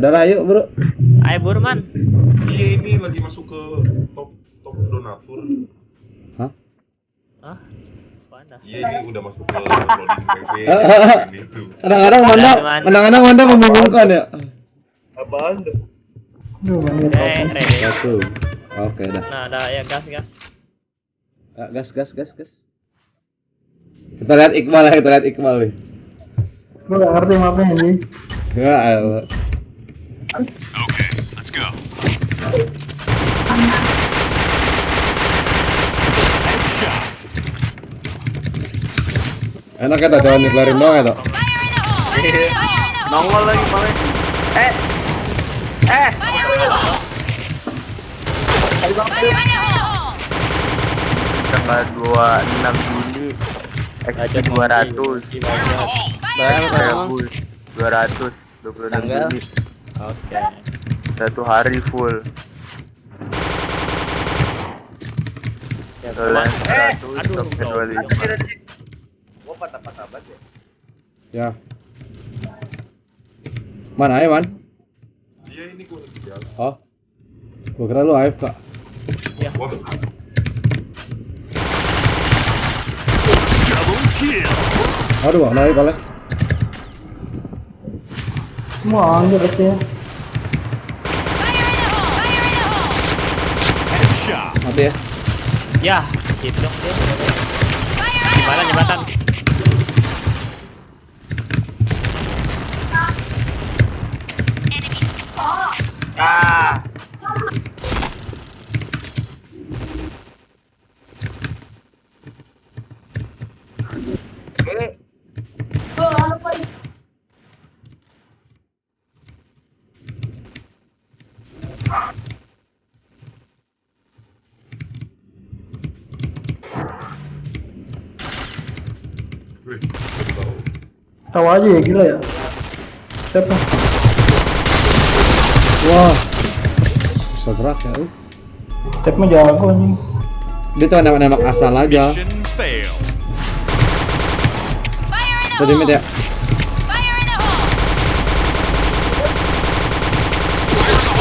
Adalah yuk bro. Ayo Burman. Iya ini lagi masuk ke top donatur. Hah? Hah? Mana? Iya ini udah masuk ke loading PV. Itu. Kadang-kadang Wanda membingungkan ya. Apaan? Ready. Satu. Oke dah. Nah, ada ya gas. Gas. Kita lihat Iqbal nih. Gue gak ngerti mapnya ini. Ya Allah. Okay, let's go. Headshot. Enak ya tak jalan dikelarin doang ya tak? Nongol lagi paling. Tanggal 26 Juli XP 200 Berapa? 226 Tanggal? Juli Oke. satu hari full. Ya, Dolar aduh, 100 sampai 25. Gua patah-patah banget ya. Ya. Mana ya man? Iya ini gua lagi jalan. Oh. Gua kira lu AFK. Wah, Double kill. Aduh, mana lagi kalian? Semua anjir ya. Headshot. Mati ya? Ya, gitu dong dia. Gimana jembatan? wih, tahu. Tahu aja ya gila ya. Siapa? Wah. Bisa gerak ya. Step mah jago anjing. Dia tuh nembak asal aja. Mission fail. Tadi mid ya.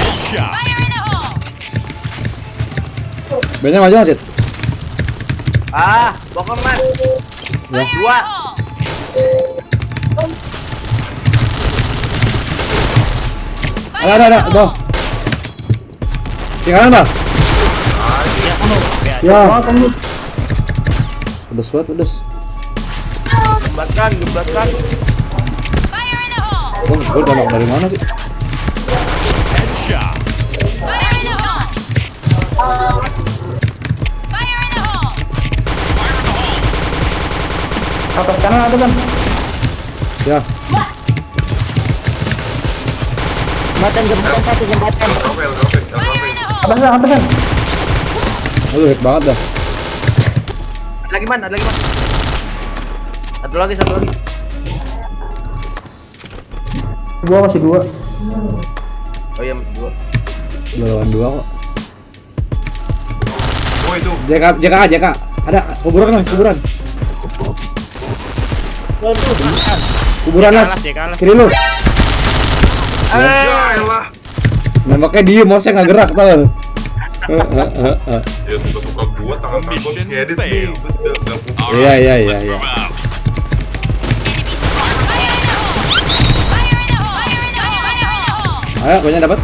Headshot. Banyak maju nggak, Cid? Bokong man. Ya. 2. Ada. Tuh. Di kanan dah. Ya. Pedes banget, pedes. Gembatkan. Oh, gue tembak dari mana sih? Headshot. Atas kanan ada kan? Ya. Jembatan satu jembatan. Rafael. Apa kan? Aduh, hit banget dah. Ada lagi man. Satu lagi. Gua masih 2. Oh iya masih 2. Lawan 2 kok. Oh itu. JK. Ada kuburan. Kuburan Las. Kalah. Kiri lu. Ya elah. Nembaknya diem, mouse nggak gerak tau. Ya suka-suka gua tangan gua Mission ngedit nih. fail. Gua udah All Iya. let's move out. Ayo, banyak dapat.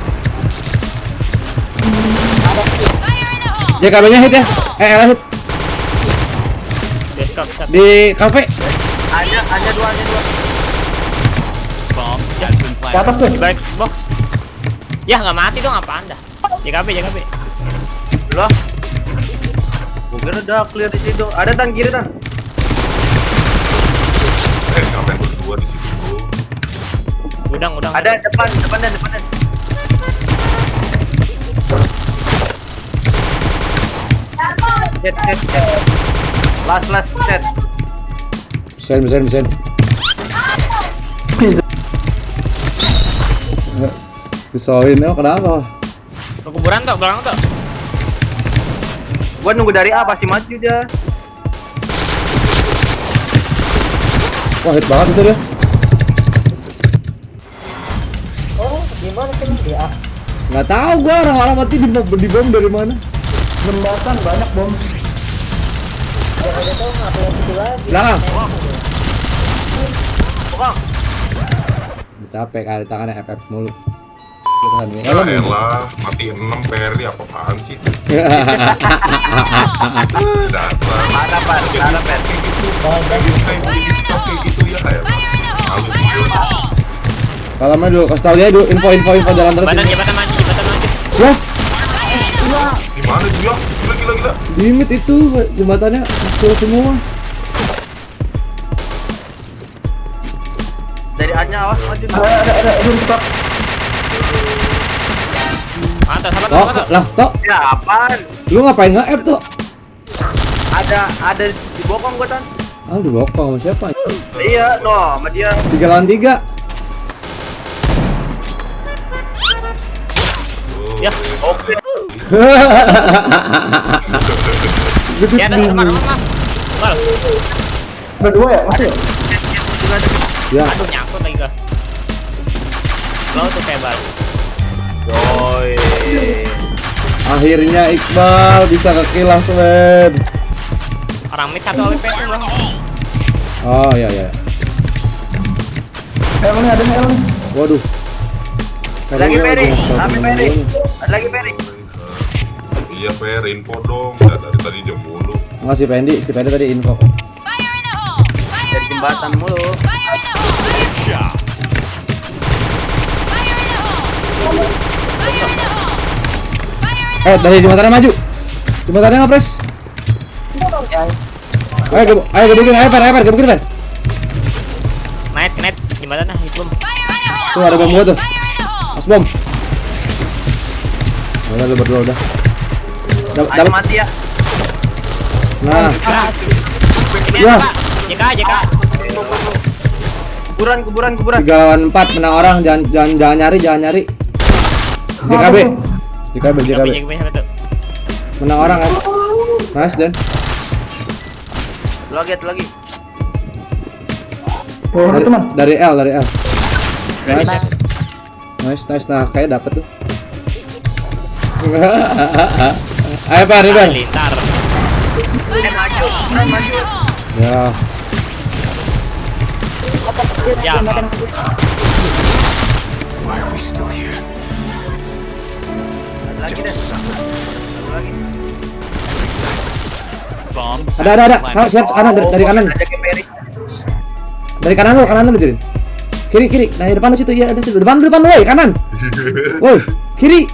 JKB-nya hit ya. Ela hit Beskap satu. di kafe. Hanya 2. Bomb has been Ke planted. atas tuh. Di balik box. Ya nggak mati dong apaan dah. JKB. Loh. Gua kira udah clear di situ. Ada tan kiri tan. ngapain berdua di situ bro? Udang. Ada depan. Set. Last set. Mesin. Pisauin ya, kenapa? Ke kuburan tuh, belakang tuh. Gua nunggu dari A pasti maju dia. Wah, hit banget itu dia. mana sih dia? Nggak tahu gua orang-orang mati di bom dari mana. Jembatan banyak bom. Ya udah tahu ngapain itu lagi. Belakang. Bokong. Capek kali tangannya FF mulu. Ya elah, mati 6 Perry apaan sih? Dasar. Ada Pak, ada Pak. Jadi stop kayak gitu ya elah. Halus juga. Kalau main dulu, kasih tau dia dulu info jalan terus. Jembatan maju. Wah, Gimana dia? Gila. limit itu jembatannya full semua. Dari A-nya awas maju. Ada rumput. Mantap, sabar. Lah, Tok, Ya apaan? lu ngapain nge-app tuh? Ada di bokong gua Tan. Ah, di bokong siapa? Iya, no, sama dia. 3 lawan 3. Ya, Oke. Gesit ya ada bingung. sama. Bal. Berdua ya, masih. Ya, Aduh, nyangkut lagi gua. Lo tuh kayak bal. Yoi. akhirnya Iqbal bisa ke kilas, men. Orang mid satu AWP tuh loh. Oh, iya. Helm nih, ada helm. Waduh. Lagi Perry. Kayaknya Lagi gua Perry. dulu. Ada lagi Perry. Iya Per, info dong. Ya, dari tadi dia mulu. Enggak si Pendi tadi info. Dari jembatan mulu. Shot. Dari jembatannya maju. Jembatannya ngapres. Ayo gebukin, Per, gebukin, Per. Night, jembatan nah, itu belum. Tuh ada bom gua tuh. Mas bom. Udah lu berdua udah. Ada Dapat. mati ya. Nah, Ini Ya. apa? JK. Kuburan. 3 lawan 4 menang orang, jangan nyari. JKB. JKB sama tuh. Menang orang kan. Nice Dan. Lagi. Oh, teman. Dari L. Nice. Nah, kayak dapet tuh. Ayo Pak, Ridwan. Lintar. Maju. Ya, Ya. Lagi deh. Lagi. Bomb. ada. Siap kanan dari kanan. Ada ke Perry. Dari kanan lu, Jirin. Kiri. Nah, depan lu situ. Iya, ada situ. Depan lu, woi, kanan. Woi, kiri.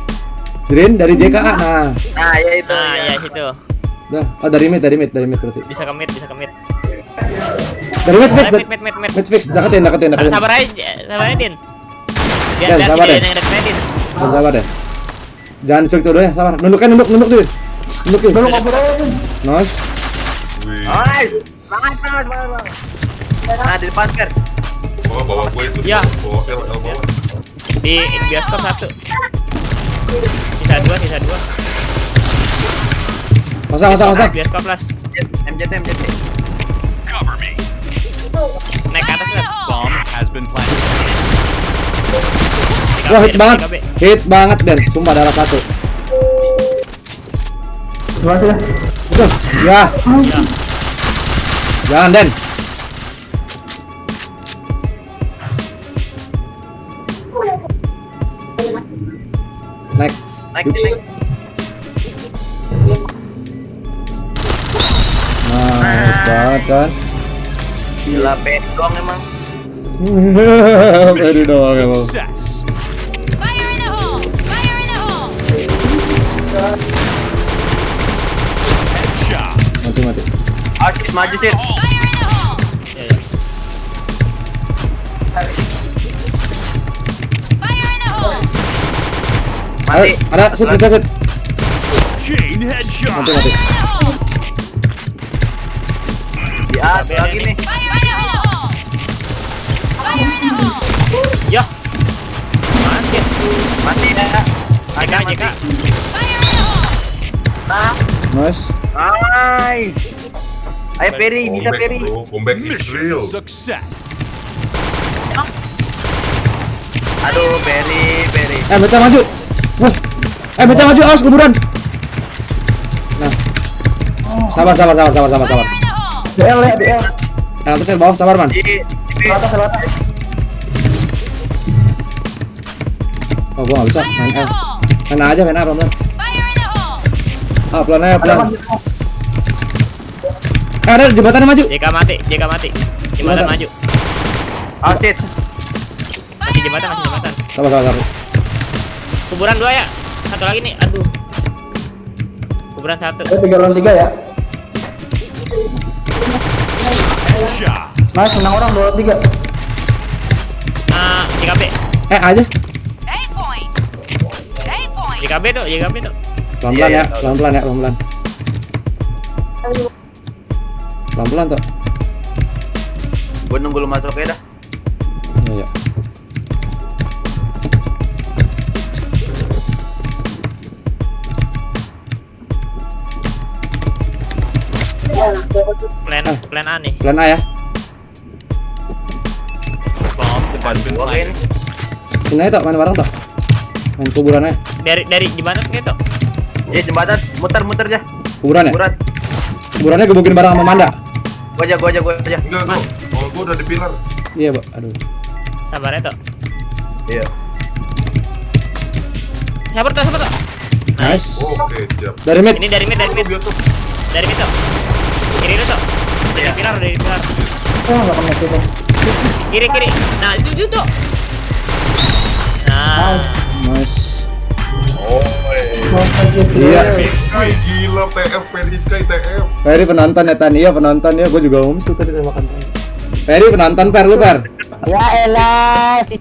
Jirin dari JKA. Nah, Nah, ya itu. Nah, ya situ. dah. Oh, dari mid berarti. Bisa ke mid. Dari mid fix. Mid. Mid fix. Deketin. Sabar aja, Din. Dan, Biar sabar dia deh. yang deketin Din. Sabar deh. Jangan cuek tuh deh, sabar. Nunduk tuh. Belum ngobrol aja. Nice. Wih, Nice. Semangat. Nah, di depan Ker. bawa gue itu. Ya. Bawa L bawa. Di bioskop 1. Sisa 2. Pasang. Bioskop las. MJT. Cover me. Naik ke atas lah. Bomb has been planted. Wah, hit banget Dan. Sumpah darah 1. Terima kasih ya. Betul. Ya. Jangan Den. Naik. Naik. Nah, banget kan. Gila Perry doang emang. Baru doang emang. Success. Headshot. Mati. Asis maju sih. Mati. Ada sit. Chain headshot. Mati. Di A lagi nih. Ya. Mati ya. JK. Nice. Nice. Ayo Perry, bisa Perry. Comeback is Mission real. success. Aduh, Berry. Beta maju. Wah. Beta maju, awas kuburan. Nah. Sabar. DL ya, DL. Atasnya bawah, sabar man. Di Selatan. Oh, gua nggak bisa main L. Main A aja, main A pelan-pelan. Pelan aja, pelan. Ada jembatannya maju. JK mati. Jembatan maju. Oh shit. Masih jembatan. Sabar. Kuburan 2 ya. Satu lagi nih. Aduh. Kuburan 1. 3 lawan 3 ya. Headshot. Nice, menang orang 2 lawan 3. JKB. Aja. JKB tuh. Pelan-pelan Iya, ya, pelan-pelan. Pelan-pelan tuh. Gue nunggu lu masuk ya dah. Iya. Plan A nih. Plan A ya. Bomb depan Gua pintu. ini. Sini aja tuh, main bareng tuh. Main kuburannya. Dari jembatan gitu. Ya jembatan, muter aja. Kuburan ya? Kuburan. Kuburannya gebukin bareng sama Manda. Gua aja. Enggak tuh. Kalau gua udah di pilar. Iya, Pak. Aduh. Sabar ya tuh. Iya. Sabar tuh. Nice. Oke, siap. Dari mid. Ini dari mid. Dia tuh. Dari mid tuh. Kiri lu tuh. Dari pilar. Oh, enggak kena itu. Kiri. Nah, itu tuh. Nah, Nice. Oh, Iya. Sky gila TF, Ferry Sky TF. Ferry penonton ya, Tan. Iya, penonton ya. Gue juga ngomong tuh tadi sama makan. Ferry penonton, Per. Lu, Per. Ya elah, si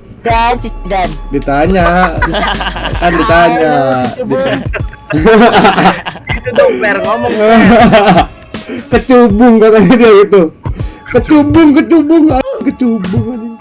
Dan. Ditanya. Kan ditanya. Itu dong Per ngomong. Kecubung katanya dia itu. Kecubung. Kecubung anjing.